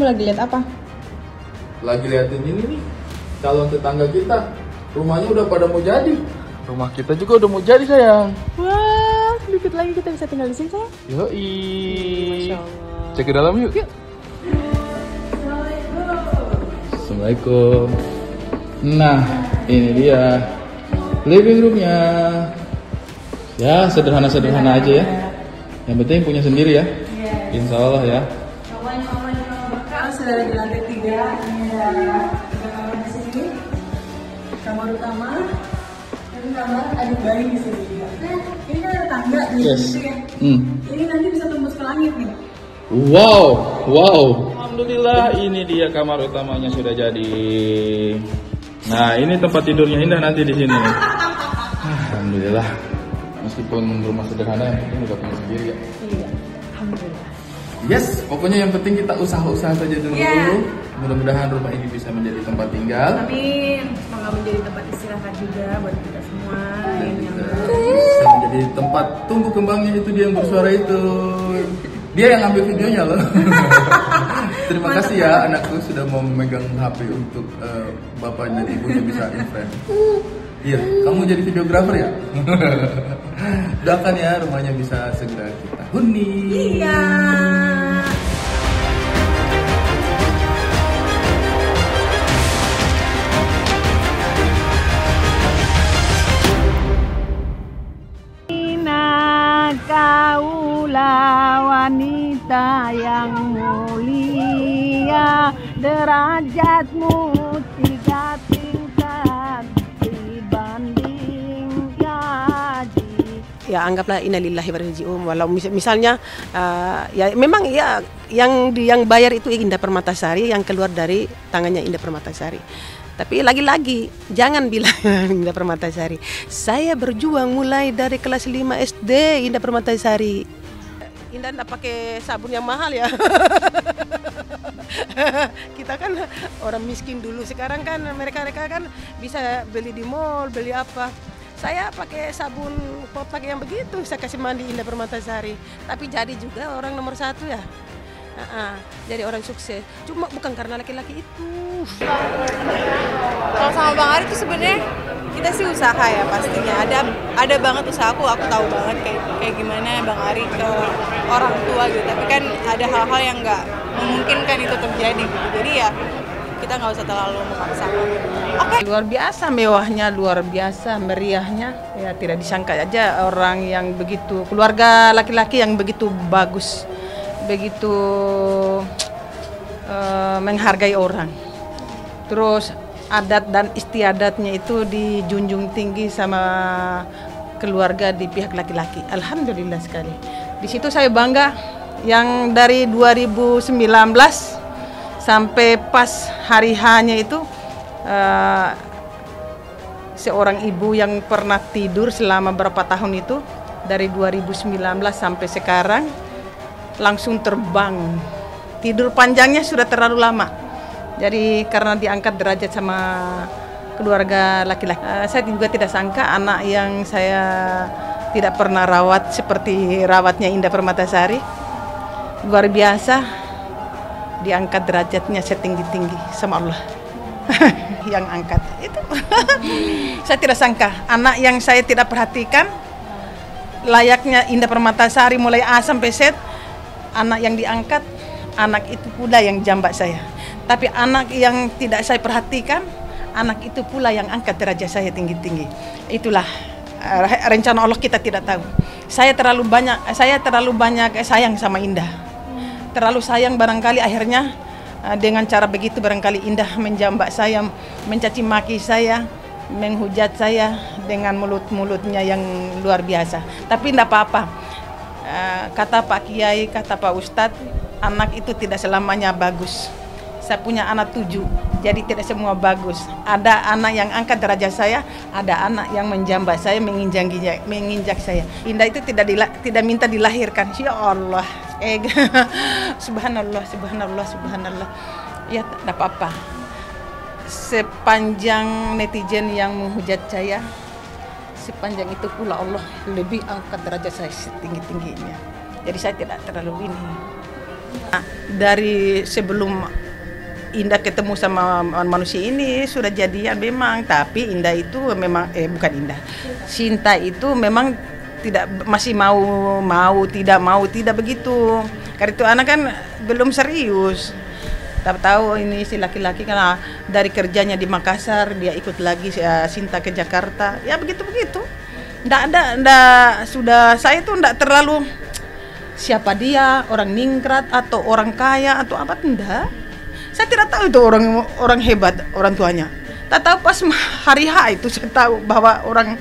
Kamu lagi lihat apa? Lagi liatin ini nih, calon tetangga kita. Rumahnya udah pada mau jadi. Rumah kita juga udah mau jadi, sayang. Wah, dikit lagi kita bisa tinggal di sini, sayang. Yoi. Masya Allah. Cek ke dalam yuk. Assalamualaikum. Nah, ini dia living roomnya. Ya, sederhana-sederhana aja ya. Yang penting punya sendiri ya. Insya Allah ya. Sudah di lantai 3. Ini ada kamar di sini. Kamar utama. Dan kamar adik bayi di sini juga. Nah, ini kan ada tangga di situ ya. Ini nanti bisa tembus ke langit nih. Wow. Alhamdulillah, ini dia kamar utamanya sudah jadi. Nah, ini tempat tidurnya Indah nanti di sini. Alhamdulillah. Meskipun rumah sederhana, yang penting udah punya sendiri ya. Iya, alhamdulillah. Yes, pokoknya yang penting kita usaha-usaha saja dulu. Yeah. Mudah-mudahan rumah ini bisa menjadi tempat tinggal. Amin. Semoga menjadi tempat istirahat juga buat kita semua. Dan juga bisa menjadi tempat tumbuh kembangnya itu dia yang bersuara itu. Dia yang ambil videonya loh. Terima kasih ya anakku sudah mau memegang HP untuk bapaknya dan ibunya bisa influence. Iya, kamu jadi videografer ya? Doakan ya rumahnya bisa segera kita huni. Iya. Kaulah wanita yang mulia, derajatmu 3 tingkat dibanding gaji. Ya anggaplah innalillahi wa inna ilaihi raji'un. Walau misalnya ya memang ya yang bayar itu Indah Permatasari, yang keluar dari tangannya Indah Permatasari. Tapi lagi-lagi jangan bilang Indah Permatasari. Saya berjuang mulai dari kelas 5 SD Indah Permatasari. Indah enggak pakai sabun yang mahal ya. Kita kan orang miskin dulu, sekarang kan mereka kan bisa beli di mall, beli apa. Saya pakai sabun kotak yang begitu, saya kasih mandi Indah Permatasari. Tapi jadi juga orang nomor 1 ya. Jadi orang sukses, cuma bukan karena laki-laki itu. Kalau sama Bang Ari tuh sebenarnya kita sih usaha ya pastinya. Ada banget usaha aku tahu banget kayak gimana Bang Ari ke orang tua gitu. Tapi kan ada hal-hal yang nggak memungkinkan itu terjadi gitu. Jadi ya kita nggak usah terlalu memaksakan. Oke. Luar biasa mewahnya, luar biasa meriahnya. Ya tidak disangka aja orang yang begitu, keluarga laki-laki yang begitu bagus, begitu menghargai orang. Terus adat dan istiadatnya itu dijunjung tinggi sama keluarga di pihak laki-laki. Alhamdulillah sekali. Di situ saya bangga yang dari 2019 sampai pas hari H-nya itu seorang ibu yang pernah tidur selama berapa tahun itu dari 2019 sampai sekarang langsung terbang. Tidur panjangnya sudah terlalu lama. Jadi karena diangkat derajat sama keluarga laki-laki. Saya juga tidak sangka anak yang saya tidak pernah rawat seperti rawatnya Indah Permatasari. Luar biasa, diangkat derajatnya setinggi-tinggi sama Allah. Yang angkat itu. Saya tidak sangka anak yang saya tidak perhatikan layaknya Indah Permatasari mulai A sampai Z, anak yang diangkat, anak itu pula yang jambak saya. Tapi anak yang tidak saya perhatikan, anak itu pula yang angkat derajat saya tinggi-tinggi. Itulah rencana Allah, kita tidak tahu. Saya terlalu banyak sayang sama Indah. Terlalu sayang barangkali akhirnya dengan cara begitu barangkali Indah menjambak saya, mencaci maki saya, menghujat saya dengan mulut-mulutnya yang luar biasa. Tapi tidak apa-apa. Kata Pak Kiai, kata Pak Ustadz, anak itu tidak selamanya bagus. Saya punya anak 7, jadi tidak semua bagus. Ada anak yang angkat derajat saya, ada anak yang menjambak saya, menginjak saya. Indah itu tidak minta dilahirkan. Ya Allah, subhanallah, subhanallah, subhanallah. Ya tidak apa-apa. Sepanjang netizen yang menghujat saya, sepanjang itu pula Allah lebih angkat derajat saya setinggi-tingginya. Jadi saya tidak terlalu ini. Dari sebelum Indah ketemu sama manusia ini sudah jadian memang, tapi Indah itu memang bukan Indah. Sinta itu memang masih tidak begitu. Karena itu anak kan belum serius. Tahu ini si laki-laki karena dari kerjanya di Makassar dia ikut lagi Sinta ke Jakarta. Ya begitu-begitu. Sudah saya tuh enggak terlalu siapa dia, orang ningrat atau orang kaya atau apa, enggak. Saya tidak tahu itu orang hebat orang tuanya. Tak tahu pas hari H itu saya tahu bahwa orang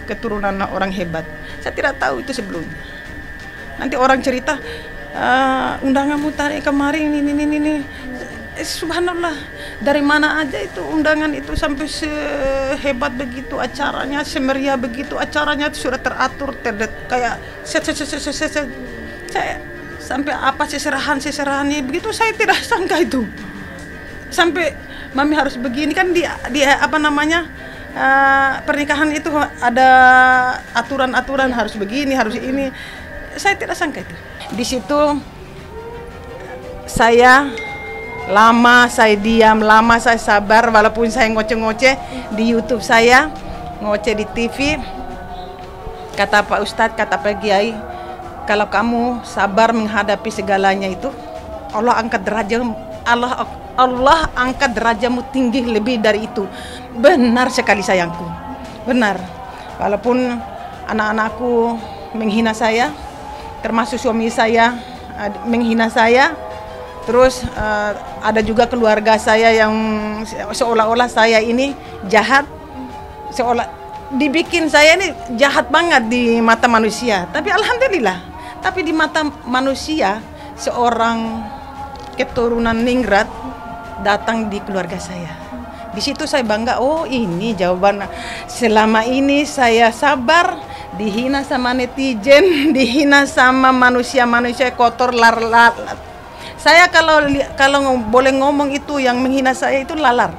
keturunan orang hebat. Saya tidak tahu itu sebelumnya. Nanti orang cerita undanganmu tadi kemarin ini. Subhanallah, dari mana aja itu undangan itu sampai sehebat begitu acaranya, semeriah begitu acaranya, sudah teratur kayak saya sampai apa seserahannya begitu, saya tidak sangka itu. Sampai mami harus begini kan dia apa namanya pernikahan itu ada aturan-aturan harus begini, harus ini. Saya tidak sangka itu. Di situ saya diam, lama saya sabar walaupun saya ngoceh-ngoceh di YouTube saya, ngoceh di TV. Kata Pak Ustadz, kata Pak Kiai, kalau kamu sabar menghadapi segalanya itu, Allah angkat derajatmu tinggi lebih dari itu. Benar sekali sayangku, benar. Walaupun anak-anakku menghina saya, termasuk suami saya menghina saya, terus ada juga keluarga saya yang seolah-olah saya ini jahat, seolah dibikin saya ini jahat banget di mata manusia. Tapi alhamdulillah, tapi di mata manusia seorang keturunan ningrat datang di keluarga saya. Di situ saya bangga, oh ini jawaban. Selama ini saya sabar, dihina sama netizen, dihina sama manusia-manusia kotor, saya kalau boleh ngomong itu yang menghina saya itu lalar.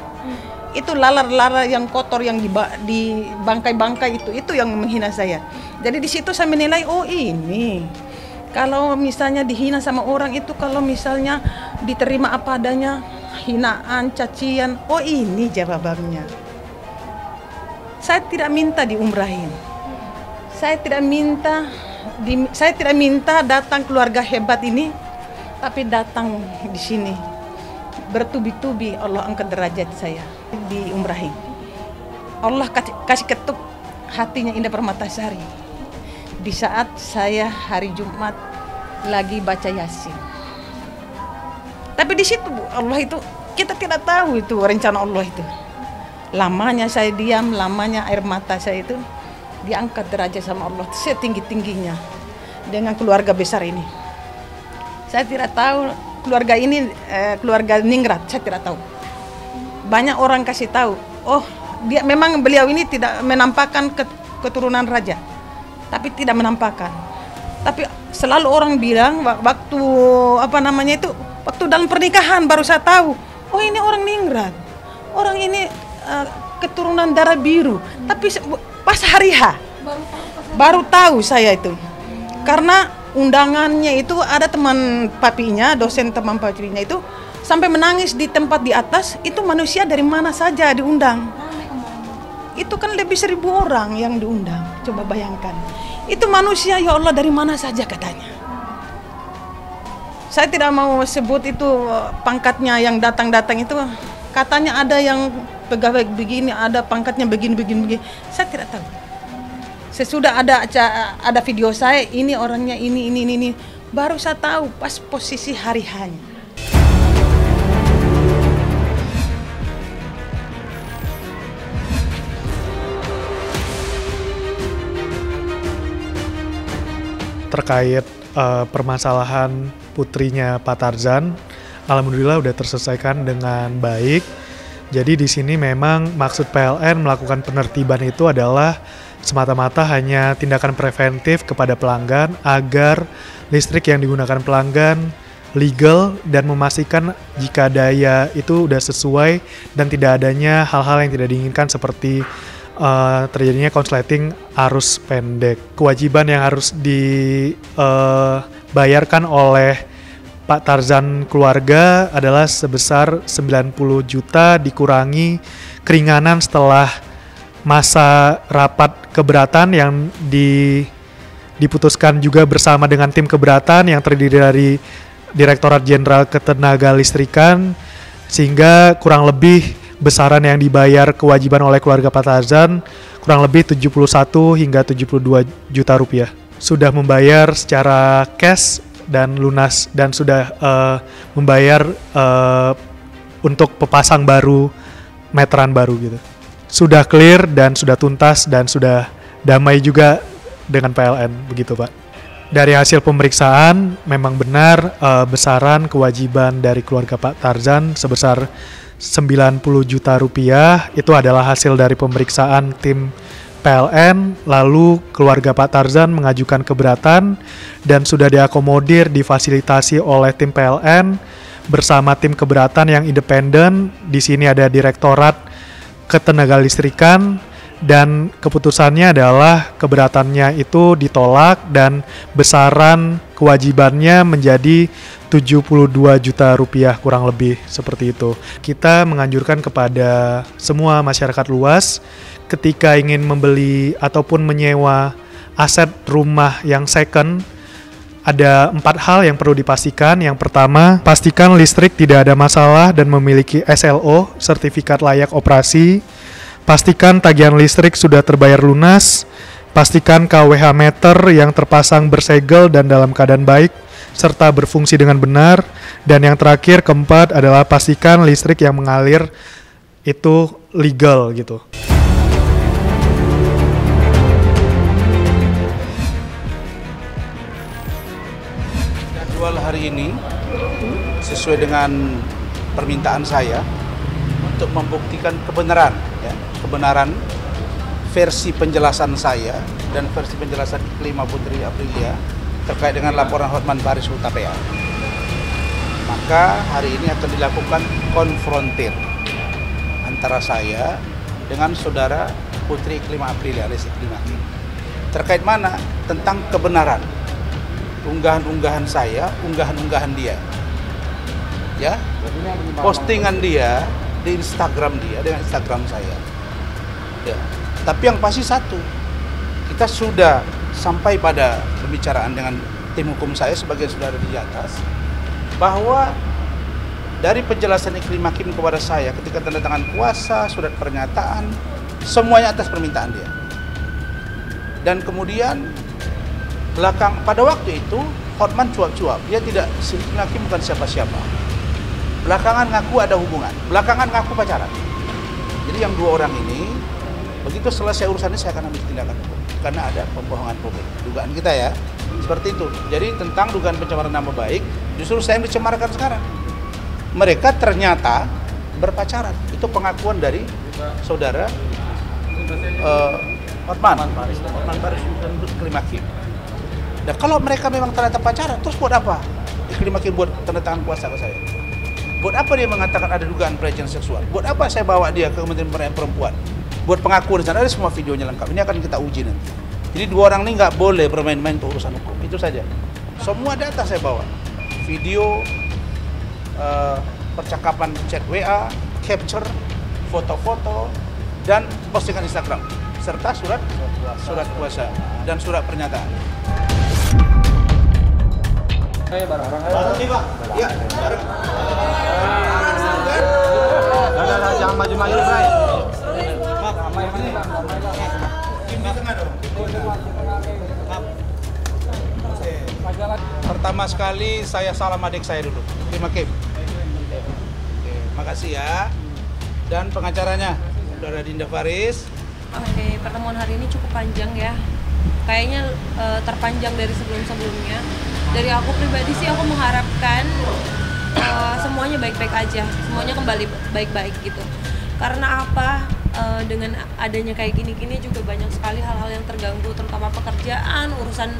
Itu lalar-lalar yang kotor yang di bangkai-bangkai itu yang menghina saya. Jadi di situ saya menilai, oh ini kalau misalnya dihina sama orang itu, kalau misalnya diterima apa adanya, hinaan, cacian, oh ini jawabannya. Saya tidak minta diumrahin. Saya tidak minta datang keluarga hebat ini, tapi datang di sini bertubi-tubi Allah angkat derajat saya diumrahin. Allah kasih ketuk hatinya Indah Permatasari di saat saya hari Jumat lagi baca Yasin. Tapi di situ Allah itu kita tidak tahu itu rencana Allah itu. Lamanya saya diam, lamanya air mata saya itu diangkat derajat sama Allah setinggi-tingginya dengan keluarga besar ini. Saya tidak tahu keluarga ini keluarga ningrat, saya tidak tahu. Banyak orang kasih tahu, oh memang beliau ini tidak menampakkan keturunan raja, tapi tidak menampakkan. Tapi selalu orang bilang waktu waktu dalam pernikahan baru saya tahu, oh ini orang ningrat, orang ini keturunan darah biru. Tapi pas hari H baru tahu saya itu, karena undangannya itu ada teman papinya, dosen teman papinya itu sampai menangis di tempat di atas. Itu manusia dari mana saja diundang. Itu kan lebih 1.000 orang yang diundang. Coba bayangkan. Itu manusia, ya Allah, dari mana saja katanya. Saya tidak mau sebut itu pangkatnya yang datang-datang itu. Katanya ada yang pegawai begini, ada pangkatnya begini. Saya tidak tahu. Sesudah ada video saya, ini orangnya ini. Baru saya tahu pas posisi hari hanya. Terkait permasalahan putrinya Pak Tarzan, alhamdulillah udah terselesaikan dengan baik. Jadi di sini memang maksud PLN melakukan penertiban itu adalah semata-mata hanya tindakan preventif kepada pelanggan agar listrik yang digunakan pelanggan legal dan memastikan jika daya itu udah sesuai dan tidak adanya hal-hal yang tidak diinginkan seperti terjadinya konsleting arus pendek. Kewajiban yang harus dibayarkan oleh Pak Tarzan keluarga adalah sebesar 90 juta dikurangi keringanan setelah masa rapat keberatan yang diputuskan juga bersama dengan tim keberatan yang terdiri dari Direktorat Jenderal Ketenagalistrikan, sehingga kurang lebih besaran yang dibayar kewajiban oleh keluarga Pak Tarzan kurang lebih 71 hingga 72 juta rupiah. Sudah membayar secara cash dan lunas dan sudah membayar untuk pepasang baru, meteran baru gitu. Sudah clear dan sudah tuntas dan sudah damai juga dengan PLN, begitu Pak. Dari hasil pemeriksaan memang benar besaran kewajiban dari keluarga Pak Tarzan sebesar 90 juta rupiah itu adalah hasil dari pemeriksaan tim PLN, lalu keluarga Pak Tarzan mengajukan keberatan dan sudah diakomodir, difasilitasi oleh tim PLN bersama tim keberatan yang independen. Di sini ada Direktorat Ketenagalistrikan dan keputusannya adalah keberatannya itu ditolak dan besaran kewajibannya menjadi 72 juta rupiah kurang lebih seperti itu. Kita menganjurkan kepada semua masyarakat luas ketika ingin membeli ataupun menyewa aset rumah yang second, ada 4 hal yang perlu dipastikan. Yang pertama, pastikan listrik tidak ada masalah dan memiliki SLO, sertifikat layak operasi. Pastikan tagihan listrik sudah terbayar lunas. Pastikan KWH meter yang terpasang bersegel dan dalam keadaan baik, serta berfungsi dengan benar. Dan yang terakhir, keempat, adalah pastikan listrik yang mengalir itu legal gitu. Hari ini sesuai dengan permintaan saya untuk membuktikan kebenaran versi penjelasan saya dan versi penjelasan kelima Putri Aprilia terkait dengan laporan Hotman Paris Hutapea. Maka hari ini akan dilakukan konfrontir antara saya dengan saudara Putri Kelima Aprilia alias Iklimaki. Terkait mana? Tentang kebenaran unggahan-unggahan saya, unggahan-unggahan dia, ya, postingan dia di Instagram dia dengan Instagram saya, ya. Tapi yang pasti satu, kita sudah sampai pada pembicaraan dengan tim hukum saya sebagai saudara di atas, bahwa dari penjelasan Iklim Hakim kepada saya ketika tanda tangan kuasa, surat pernyataan, semuanya atas permintaan dia. Dan kemudian pada waktu itu Hotman cuap-cuap, dia tidak, Iklim Hakim bukan siapa-siapa. Belakangan ngaku ada hubungan, belakangan ngaku pacaran. Jadi yang 2 orang ini, begitu selesai urusannya saya akan ambil tindakan hukum karena ada pembohongan publik. Dugaan kita ya, seperti itu. Jadi tentang dugaan pencemaran nama baik, justru saya yang dicemarkan sekarang. Mereka ternyata berpacaran. Itu pengakuan dari saudara Hotman Paris untuk Iklim Hakim. Nah, kalau mereka memang ternyata pacaran, terus buat apa Iklim Hakim buat tanda tangan kuasa ke saya? Buat apa dia mengatakan ada dugaan pelecehan seksual? Buat apa saya bawa dia ke Kementerian Pemberdayaan Perempuan? Buat pengakuan di sana, ada semua videonya lengkap. Ini akan kita uji nanti. Jadi 2 orang ini nggak boleh bermain-main untuk urusan hukum. Itu saja. Semua data saya bawa. Video, percakapan chat WA, capture, foto-foto, dan postingan Instagram, serta surat kuasa dan surat pernyataan. Ya, jangan maju-maju, Bray. Pertama sekali saya salam adik saya dulu. Terima kasih. Makasih ya. Dan pengacaranya, Saudara Dinda Faris. Oke, pertemuan hari ini cukup panjang ya. Kayaknya terpanjang dari sebelum-sebelumnya. Dari aku pribadi sih aku mengharapkan semuanya baik-baik aja, semuanya kembali baik-baik gitu. Karena apa? Dengan adanya kayak gini-gini juga banyak sekali hal-hal yang terganggu, terutama pekerjaan, urusan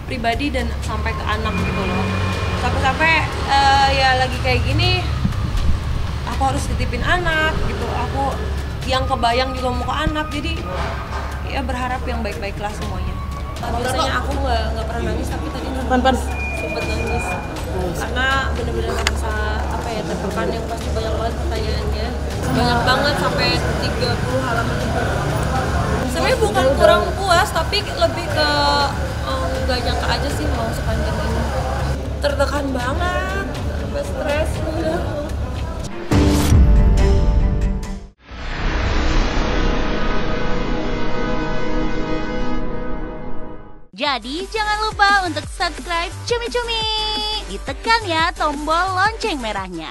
pribadi dan sampai ke anak gitu loh. Sampai-sampai ya lagi kayak gini, aku harus titipin anak gitu. Aku yang kebayang juga mau ke anak, jadi ya berharap yang baik-baiklah semuanya. Biasanya aku nggak pernah nangis, tapi tadi sempet nangis karena bener-bener merasa apa ya, tertekan yang pasti banyak banget pertanyaannya, banyak banget sampai 30 halaman lebih. Sebenarnya bukan kurang puas tapi lebih ke nggak nyangka aja sih mau sepanjang ini. Tertekan banget, sampai stres. Jadi jangan lupa untuk subscribe Cumi Cumi. Ditekan ya tombol lonceng merahnya.